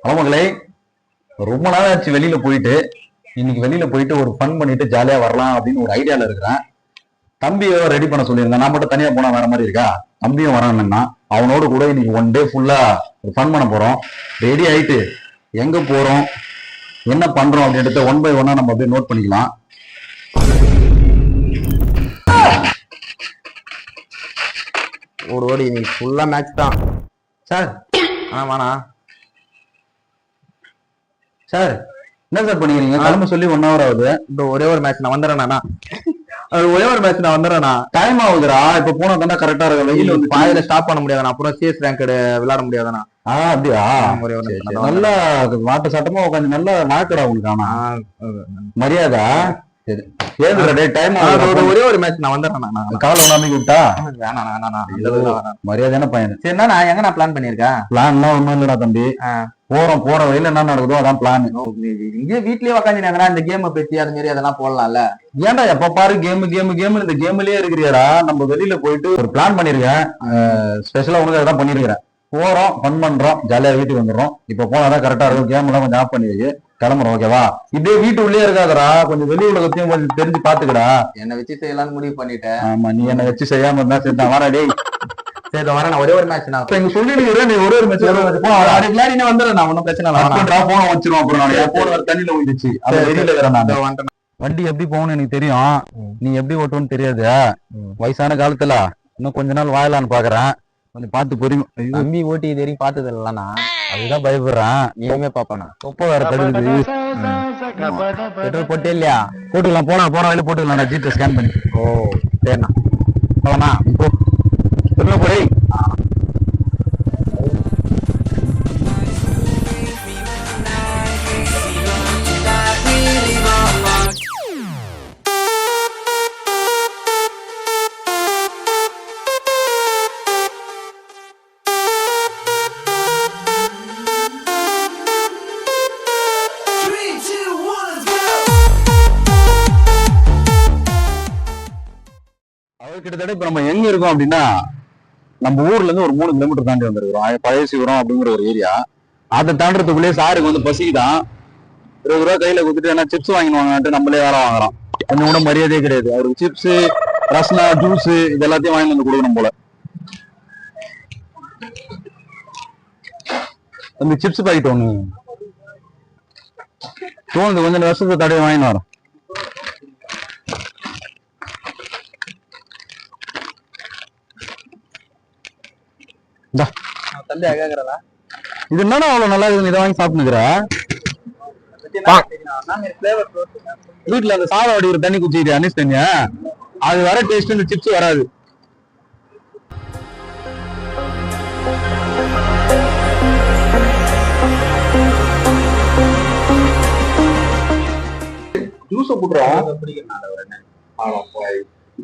அவங்களே ரொம்ப நாள் ஆச்சு வெளியில போயிட்டு. இன்னைக்கு வெளியில போயிட்டு ஒரு ஃபன் பண்ணிட்டு ஜாலியா வரலாம் அப்படின்னு ஒரு ஐடியால இருக்கிறேன். தம்பியோ ரெடி பண்ண சொல்லியிருந்தேன். நான் மட்டும் தனியா போனா வேற மாதிரி இருக்கா? தம்பியும் வரான்னா அவனோட கூட இன்னைக்கு ஒன் டே ஃபுல்லா ஒரு ஃபன் பண்ண போறோம். ரெடி ஆயிட்டு எங்க போறோம் என்ன பண்றோம் அப்படின்றத ஒன் பை ஒன்னா நம்ம அப்படியே நோட் பண்ணிக்கலாம். ஓடி இன்னைக்கு ஃபுல்லா மேட்ச் தான் சார். வாண்ணா சார். என்ன சார் பண்ணிக்கிறீங்க? கிளம்ப சொல்லி 1 hour ஆகுது. இப்போ ஒரே ஒரு மேட்ச் நான் வந்துடுறேண்ணா. ஒரே ஒரு மேட்ச் நான் வந்துடுறேண்ணா. டைம் ஆகுதுடா. இப்ப போனா தானே கரெக்டா இருக்கும். வெயில் வந்து பாதியில ஸ்டாப் பண்ண முடியாதுண்ணா. அப்புறம் சிஎஸ் ரேங்க் விளையாட முடியாதுண்ணா. அப்படியா? நல்லா வாட்ட சட்டமா உட்காந்து நல்லா வாக்கடா உங்களுக்கு. ஆனா மரியாதை. ஒரே ஒரு மேட்ச் நான் வந்துடுறேண்ணா. காலை உணர்ந்து விட்டா மரியாதையான பையன். சரிண்ணா, நான் எங்க நான் பிளான் பண்ணிருக்கேன். பிளான்லாம் ஒண்ணும் இல்லடா தம்பி. போற வழியில என்ன நடக்குதோ அதான் பிளான். இங்கே வீட்லயே உக்காந்துனா இந்த கேம் பத்தி அது மாதிரி அதெல்லாம் போடலாம்ல. ஏன்டா எப்ப பாரு கேம் இந்த கேம்லயே இருக்கிறியாடா? நம்ம வெளியில போயிட்டு ஒரு பிளான் பண்ணிருக்கேன். ஸ்பெஷலா உனக்கு அதான் பண்ணிருக்கிறேன். போறோம், ஃபன் பண்றோம், ஜாலியா வீட்டுக்கு வந்துடுறோம். இப்ப போனாதான் கரெக்டா இருக்கும். கேம் எல்லாம் கொஞ்சம் ஆஃப் பண்ணி வை, கிளம்புறோம். ஓகேவா? இப்படியே வீட்டு உள்ளே இருக்காதடா. கொஞ்சம் வெளி உலகத்தையும் கொஞ்சம் தெரிஞ்சு பாத்துக்கடா. என்ன வச்சு செய்யலாம்னு முடிவு பண்ணிட்டேன். ஆமா, நீ என்ன வச்சு செய்யாம இருந்தா சரி. வாடா டேய். சரி வரேன். ஒரே ஒரு மேட்ச் நான் இங்க சொல்லிடுறேன். நீ ஒரே ஒரு மேட்ச் வந்துடுறேன். நான் ஒன்னும் பிரச்சனை இல்லை. போன வச்சிருவோம். அப்புறம் போன வர தண்ணியில விழுந்துச்சு. அது வெளியில வரேன். வண்டி எப்படி போகணும்னு எனக்கு தெரியும். நீ எப்படி ஓட்டுவோன்னு தெரியாது. வயசான காலத்துல இன்னும் கொஞ்ச நாள் வாயலான்னு பாக்குறேன். கொஞ்சம் பார்த்து புரியும். தம்பி ஓட்டி இது வரைக்கும் பார்த்தது இல்லைண்ணா. அதுதான் பயப்படுறேன். இனிமே பாப்பாண்ணா. தொப்ப வேற தடுக்குது. பெட்ரோல் போட்டே இல்லையா? போட்டுக்கலாம். போன வழியில போட்டுக்கலாம். ஜிபே ஸ்கேன் பண்ணி. ஓ சரிண்ணா. போலாமா? இப்போ போய் கிட்டத்தட்ட இப்ப நம்ம எங்க இருக்கோம் அப்படின்னா, நம்ம ஊர்ல இருந்து ஒரு 3 கிலோமீட்டர் தாண்டி வந்திருக்கிறோம். பழைய சிவரம் அப்படிங்கிற ஒரு ஏரியா. அதை தாண்டறதுக்குள்ளே சாருக்கு வந்து பசிக்குதான். 20 ரூபா கையில கொடுத்துட்டு என்ன சிப்ஸ் வாங்கிடுவாங்கன்ட்டு நம்மளே வேலை வாங்குறோம். கொஞ்சம் கூட மரியாதையே கிடையாது. அவருக்கு சிப்ஸ், ரஸ்னா, ஜூஸ் இது எல்லாத்தையும் வாங்கி வந்து கொடுக்கணும் போல. அந்த சிப்ஸ் பாக்கெட் ஒண்ணு தோணுது. கொஞ்சம் வருஷத்தை தடவை வாங்கிட்டு வரோம். இது என்னன்னா அவ்வளவு நல்லா இருக்கு. இதை வாங்கி சாப்பிட்டுக்கிற வீட்டுல அந்த சாதம் அடிக்கிற தண்ணி குச்சிக்கிட்டு அனிஸ் தண்ணியா அது வர டேஸ்ட் இந்த சிப்ஸ் வராது. ஜூஸ போட்டுறோம்.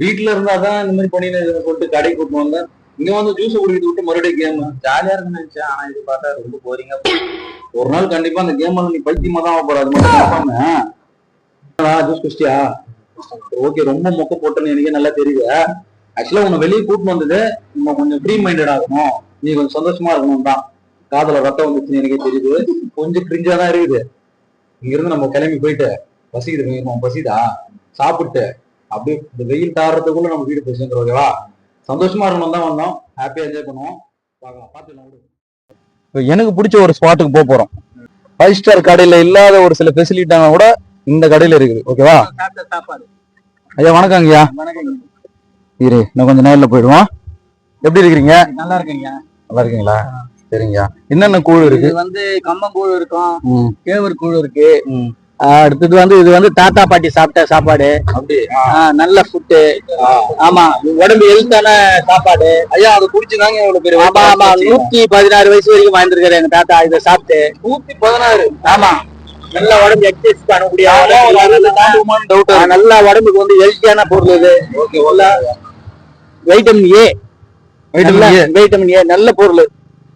வீட்டுல இருந்தாதான் இந்த மாதிரி பண்ணி போட்டு கடைக்கு கூட்டு வந்தா இங்க வந்து ஜூஸ் குடிக்கிட்டு விட்டு மறுபடியும் கேம் ஜாலியா இருக்குன்னு நினைச்சேன். ஆனா இது பார்த்தா ரொம்ப போரிங்கா. ஒரு நாள் கண்டிப்பா அந்த கேம் நீ பைத்தியமா தான் போற. அது மட்டும் ஜூஸ் குடிச்சியா? ஓகே, ரொம்ப மொக்க போட்டேன்னு எனக்கே நல்லா தெரியுது. ஆக்சுவலா உன்னை வெளியே கூட்டிட்டு வந்தது நம்ம கொஞ்சம் ஃப்ரீ மைண்டடா இருக்கணும், நீ கொஞ்சம் சந்தோஷமா இருக்கணும் தான். காதல ரத்தம் வந்துச்சுன்னு எனக்கே தெரியுது. கொஞ்சம் கிரிஞ்சா தான் இருக்குது. இங்க இருந்து நம்ம கிளம்பி போயிட்டு பசிக்குது, பசிதா சாப்பிட்டு அப்படியே இந்த வெயில் தாடுறதுக்குள்ள நம்ம வீடு போய் சேர்ந்துரும். ஓகேவா? சந்தோஷமா இருக்கணும் தான் வந்தோம். ஹாப்பியா என்ஜாய் பண்ணுவோம். எனக்கு பிடிச்ச ஒரு ஸ்பாட்டுக்கு போறோம். 5 ஸ்டார் கடையில இல்லாத ஒரு சில ஃபெசிலிட்டினா கூட இந்த கடையில இருக்குது. ஓகேவா? ஐயா வணக்கம். ஐயா இரு, நான் கொஞ்சம் நேரில் போயிடுவோம். எப்படி இருக்கிறீங்க? நல்லா இருக்கீங்க. நல்லா இருக்கீங்களா? சரிங்க. என்னென்ன கூழ் இருக்கு? வந்து கம்பங்கூழ் இருக்கும், கேவர் கூழ் இருக்கு. அடுத்தது வந்து இது வந்து தாத்தா பாட்டி சாப்பிட்ட சாப்பாடு. நல்ல ஃபுட்டு. ஆமா, உடம்பு ஹெல்த்தான சாப்பாடு. ஐயா அதை குடிச்சுதாங்க எவ்வளவு பேர். ஆமா ஆமா, 116 வயசு வரைக்கும் வாழ்ந்துருக்காரு எங்க தாத்தா இதை சாப்பிட்டு. 116? ஆமா, நல்ல உடம்பு எக்ஸசைஸ் பண்ணக்கூடிய நல்ல உடம்புக்கு வந்து ஹெல்த்தியான பொருள் இது. Okay. Vitamin A, vitamin A நல்ல பொருள்.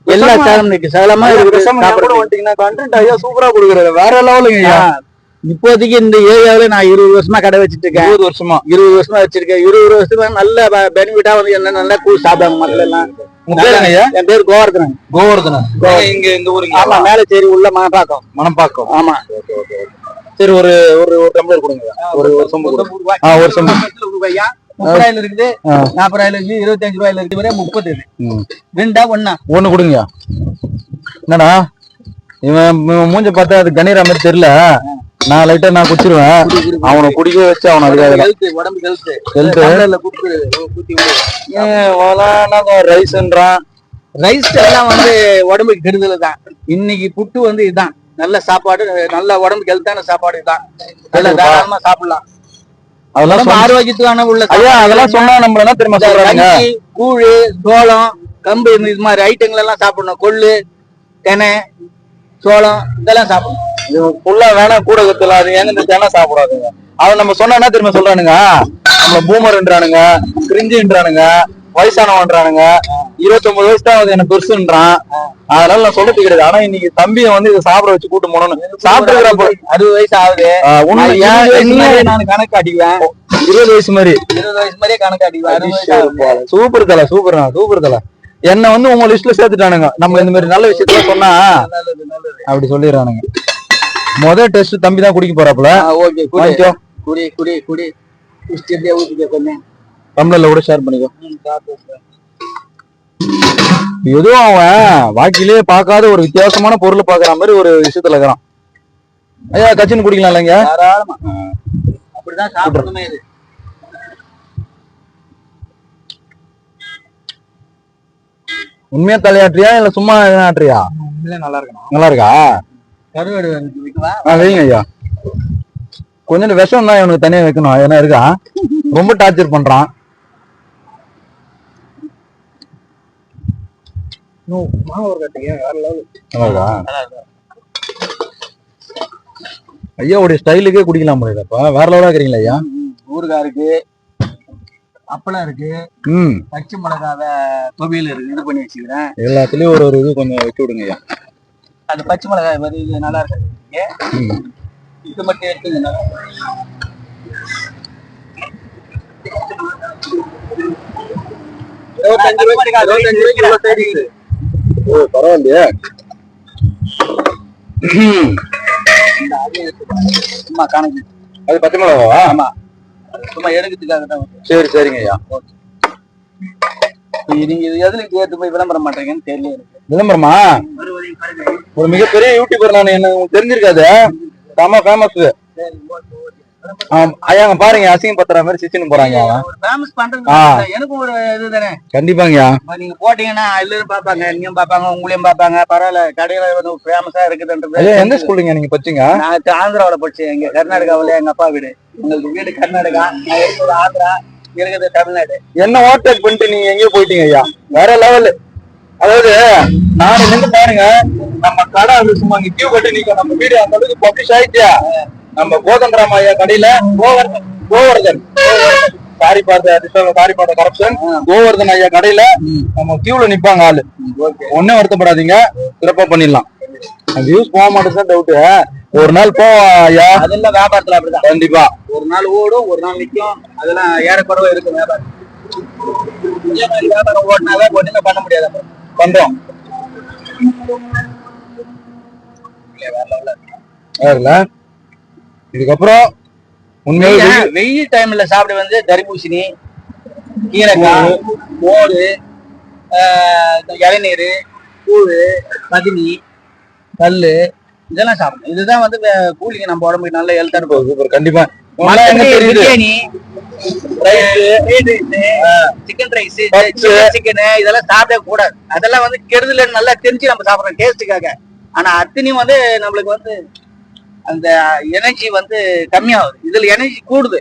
எல்லா சகலமா சூப்பரா கொடுக்குறாரு. வேற லெவலுங்க ஐயா. இப்போதைக்கு இந்த ஏரியாவில நான் 20 வருஷமா கடை வச்சிட்டு இருக்கேன். 20 வருஷமா வச்சிருக்கேன். 20 வருஷத்துக்கு நல்ல பெனிஃபிட்டா வந்து என்ன நல்லா கூழ் சாப்பிடாங்க மக்கள் எல்லாம். உங்க பேருங்க ஐயா? என் பேர் கோவர்தனன். கோவர்தனன். இங்க இந்த ஊருங்க? ஆமா, மேலச்சேரி உள்ள மணப்பாக்கம். மணப்பாக்கம். ஆமா. சரி, ஒரு ஒரு டம்ளர் கொடுங்க. ஒரு சொம்பு கொடுங்க. ஒரு சொம்பு. 30 ரூபாயில இருக்குது, 40 ரூபாயில இருக்குது, 25 ரூபாயில இருக்குது, 30. ரெண்டா ஒண்ணா? ஒண்ணு கொடுங்க. என்னடா இவன் மூஞ்ச பார்த்தா அது கணீரா மாதிரி தெரியல. நான் லைட்டா நான் குடிச்சிருவேன். அவனை குடிக்க வச்சு அவன் அதுக்காக உடம்பு ரைஸ்ன்றான். ரைஸ் எல்லாம் வந்து உடம்புக்கு கெடுதல் தான். இன்னைக்கு புட்டு வந்து இதுதான் நல்ல சாப்பாடு, நல்ல உடம்புக்கு ஹெல்த்தான சாப்பாடு தான். நல்ல தாராளமா சாப்பிடலாம். அதெல்லாம் ஆரோக்கியத்துக்கான உள்ள ஐயா. அதெல்லாம் சொன்னா நம்ம என்ன தெரியுமா சொல்றாங்க? கூழ், சோளம், கம்பு, இது மாதிரி ஐட்டங்கள் எல்லாம் சாப்பிடணும். கொள்ளு, தெனை, சோளம் இதெல்லாம் சாப்பிடணும். ஃபுல்லா வேணா கூட கத்தலாம். அது ஏங்க இந்த தெனை சாப்பிடாதுங்க. அவன் நம்ம சொன்னா என்ன தெரியுமா சொல்றானுங்க? நம்மள பூமர்ன்றானுங்க, கிரிஞ்சின்றானுங்க, வயசானவன்றானுங்க. 29 வயசு தான் அது எனக்கு பெருசுன்றான். அதனால நான் சொல்றது கிடையாது. ஆனா இன்னைக்கு தம்பியை வந்து இதை சாப்பிட வச்சு கூட்டு போனோம்னு சாப்பிட்டுக்கிறப்ப 60 வயசு ஆகுது. நான் கணக்கு அடிக்குவேன். 20 வயசு மாதிரி 20 வயசு மாதிரியே கணக்கு அடிக்குவேன். சூப்பர் தலை, சூப்பர்ண்ணா, சூப்பர் தலை. என்ன வந்து உங்க லிஸ்ட்ல சேர்த்துட்டானுங்க. நம்ம இந்த மாதிரி நல்ல விஷயத்துல சொன்னா அப்படி சொல்லிடுறானுங்க. முதல் டெஸ்ட் தம்பி தான் குடிக்க போறாப்புல. ஓகே, குடி குடி குடி. கொஞ்சம் டம்ளர்ல கூட ஷேர் பண்ணிக்கோ. எதுவும் அவன் வாக்கிலேயே பார்க்காத ஒரு வித்தியாசமான பொருளை பாக்குற மாதிரி ஒரு விஷயத்துல இருக்கிறான். ஐயா, கச்சின்னு குடிக்கலாம் இல்லைங்க? தாராளமா. அப்படிதான் சாப்பிடணுமே. இது உண்மையா தலையாட்டுறியா இல்ல சும்மா ஆட்டுறியா? நல்லா இருக்கணும். நல்லா இருக்கா? கருவேடு வைங்க ஐயா. கொஞ்சம் விஷம் தான் இவனுக்கு தனியா வைக்கணும். ஏன்னா இருக்கா ரொம்ப டார்ச்சர் பண்றான். ஐயாவுடைய ஸ்டைலுக்கே குடிக்கலாம் முடியலப்பா. வேற லெவலா இருக்கிறீங்களா ஐயா? ஊறுகாய் இருக்கு, அப்பளம் இருக்கு, பச்சை மிளகாவ தொவியல் இருக்கு. இது பண்ணி வச்சுக்கிறேன். எல்லாத்துலயும் ஒரு இது கொஞ்சம் வச்சு விடுங்க ஐயா. அந்த பச்சை மிளகாய் வந்து இது நல்லா இருக்கு. இது மட்டும் எடுத்துங்க. பரவாயில்லையே. சும்மா கணக்கு. அது பச்சை மிளகாவா? ஆமா, சும்மா எடுக்கிறதுக்காக தான். சரி, சரிங்க ஐயா. நீங்க இது எதுல ஏத்து போய் விளம்பரம் பண்றீங்கன்னு தெரியல. விளம்பரமா? ஒரு மிகப்பெரிய யூடியூபர் நான். என்ன உங்களுக்கு தெரிஞ்சிருக்காது? செம ஃபேமஸ். ஐயாங்க பாருங்க, அசிங்கம் பத்துற மாதிரி சிச்சுன்னு போறாங்க. எனக்கு ஒரு இதுதானே. கண்டிப்பாங்க. நீங்க போட்டீங்கன்னா எல்லாரும் பாப்பாங்க, நீங்க பாப்பாங்க, உங்களையும் பாப்பாங்க. பரவாயில்ல, கடையில வந்து ஃபேமஸா இருக்குதுன்றது. எந்த ஸ்கூல்ல நீங்க படிச்சீங்க? நான் ஆந்திராவில படிச்சேன். இங்க கர்நாடகாவில எங்க அப்பா வீடு. உங்களுக்கு வீடு கர்நாடகா, நான் இருக்கிறது ஆந்திரா, இருக்கிறது தமிழ்நாடு. என்ன ஓவர்டேக் பண்ணிட்டு நீங்க எங்கேயோ போயிட்டீங்க ஐயா. வேற லெவல். அதாவது நாளை இருந்து பாருங்க, நம்ம கடை வந்து சும்மா இங்க கியூ கட்டி நிக்கும். நம்ம வீடு அந்த அளவுக்கு பப்ளிஷ் ஆயிடுச்சா? நம்ம கோதண்டராம் ஐயா கடையில கோவர்தன் சாரி பார்த்த கரப்ஷன் கோவர்தன் ஐயா கடையில நம்ம கியூல நிப்பாங்க ஆளு. ஒன்னும் வருத்தப்படாதீங்க, சிறப்பா பண்ணிடலாம். வியூஸ் போக மாட்டேன் டவுட். ஒரு நாள் போவோம் ஐயா. அதெல்லாம் வியாபாரத்துல அப்படிதான். கண்டிப்பா ஒரு நாள் ஓடும், ஒரு நாள் நிக்கும். அதெல்லாம் ஏறக்குறவா இருக்கும் வியாபாரம். இதே மாதிரி வியாபாரம் ஓடினாதான் ஒண்ணுமே பண்ண முடியாது. பண்றோம். இதுக்கப்புறம் உண்மையிலே வெயில் டைம்ல சாப்பிட வந்து தர்பூசணி, கீரைக்காய், மோர், இளநீர், கூழ், பதினி, கல்லு இதெல்லாம் சாப்பிடணும். இதுதான் வந்து கூலிங்க நம்ம உடம்புக்கு நல்ல ஹெல்த்தான போகுது. கண்டிப்பா. பிரியாணி, சிக்கன் ரைஸ், சிக்கன் இதெல்லாம் சாப்பிட கூடாது. அதெல்லாம் வந்து கெடுதல் நல்லா தெரிஞ்சு நம்ம சாப்பிடறோம் டேஸ்டுக்காக. ஆனா அத்தனையும் வந்து நம்மளுக்கு வந்து அந்த எனர்ஜி வந்து கம்மியாகுது. இதுல எனர்ஜி கூடுது.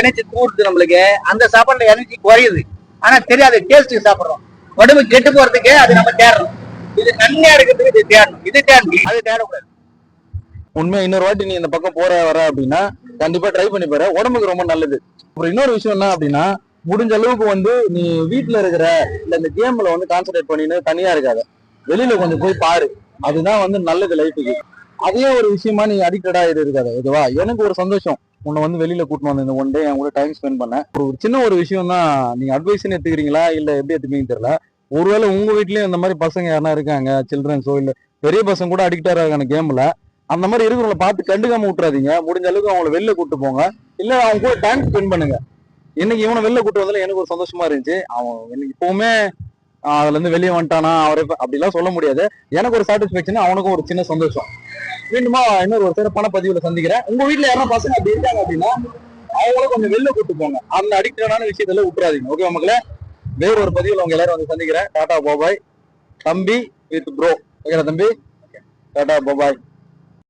எனர்ஜி கூடுது நம்மளுக்கு. அந்த சாப்பாடுல எனர்ஜி குறையுது. ஆனா தெரியாது, டேஸ்ட் சாப்பிடுறோம். உடம்பு கெட்டு போறதுக்கு அது நம்ம தேடுறோம். இது நன்மையா இருக்கிறதுக்கு இது தேடணும். இது தேடணும், அது தேடக்கூடாது. உண்மையா இன்னொரு வாட்டி நீ இந்த பக்கம் வர அப்படின்னா கண்டிப்பா ட்ரை பண்ணி பாரு. உடம்புக்கு ரொம்ப நல்லது. அப்புறம் இன்னொரு விஷயம் என்ன அப்படின்னா, முடிஞ்ச அளவுக்கு வந்து நீ வீட்டுல இருக்கிற இல்ல இந்த கேம்ல வந்து கான்சென்ட்ரேட் பண்ணின்னு தனியா இருக்காத, வெளியில கொஞ்சம் போய் பாரு. அதுதான் வந்து நல்லது லைஃபுக்கு. அதே ஒரு விஷயமா நீ அடிக்டடா இருக்காது. இதுவா எனக்கு ஒரு சந்தோஷம். உன்னை வந்து வெளியில கூட்டிட்டு வந்தேன் இந்த ஒன் டே என் கூட டைம் ஸ்பெண்ட் பண்ணேன். ஒரு சின்ன ஒரு விஷயம் தான், நீங்க அட்வைஸ்ன்னு எடுத்துக்கிறீங்களா இல்ல எப்படி எடுத்துப்பீங்கன்னு தெரியல. ஒருவேளை உங்க வீட்லயும் இந்த மாதிரி பசங்க யாருனா இருக்காங்க, சில்ட்ரன்ஸோ இல்ல பெரிய பசங்க கூட அடிக்டா இருக்காங்க கேம்ல, அந்த மாதிரி இருக்கிறவங்கள பார்த்து கண்டுக்காம விட்டுறாதீங்க. முடிஞ்ச அளவுக்கு அவங்கள வெளில கூட்டு போங்க, இல்ல அவங்க கூட டைம் ஸ்பெண்ட் பண்ணுங்க. இன்னைக்கு இவனை வெளில கூட்டு வந்தால எனக்கு ஒரு சந்தோஷமா இருந்துச்சு. அவன் எனக்கு இப்பவுமே அதுல இருந்து வெளியே வந்துட்டானா அவரை அப்படிலாம் சொல்ல முடியாது. எனக்கு ஒரு சாட்டிஸ்பேக்ஷன், அவனுக்கும் ஒரு சின்ன சந்தோஷம். மீண்டுமா இன்னொரு ஒரு சிறப்பான பதிவுல சந்திக்கிறேன். உங்க வீட்டுல யாரும் பசங்க அப்படி இருக்காங்க அப்படின்னா அவங்களும் கொஞ்சம் வெளில கூட்டு போங்க, அந்த அடிக்டடான விஷயத்துல விட்டுறாதீங்க. ஓகே மக்களே, வேற ஒரு பதிவுல உங்க எல்லாரும் வந்து சந்திக்கிறேன். டாடா பாபாய். தம்பி வித் ப்ரோ. ஓகே தம்பி, டாடா பாபாய்.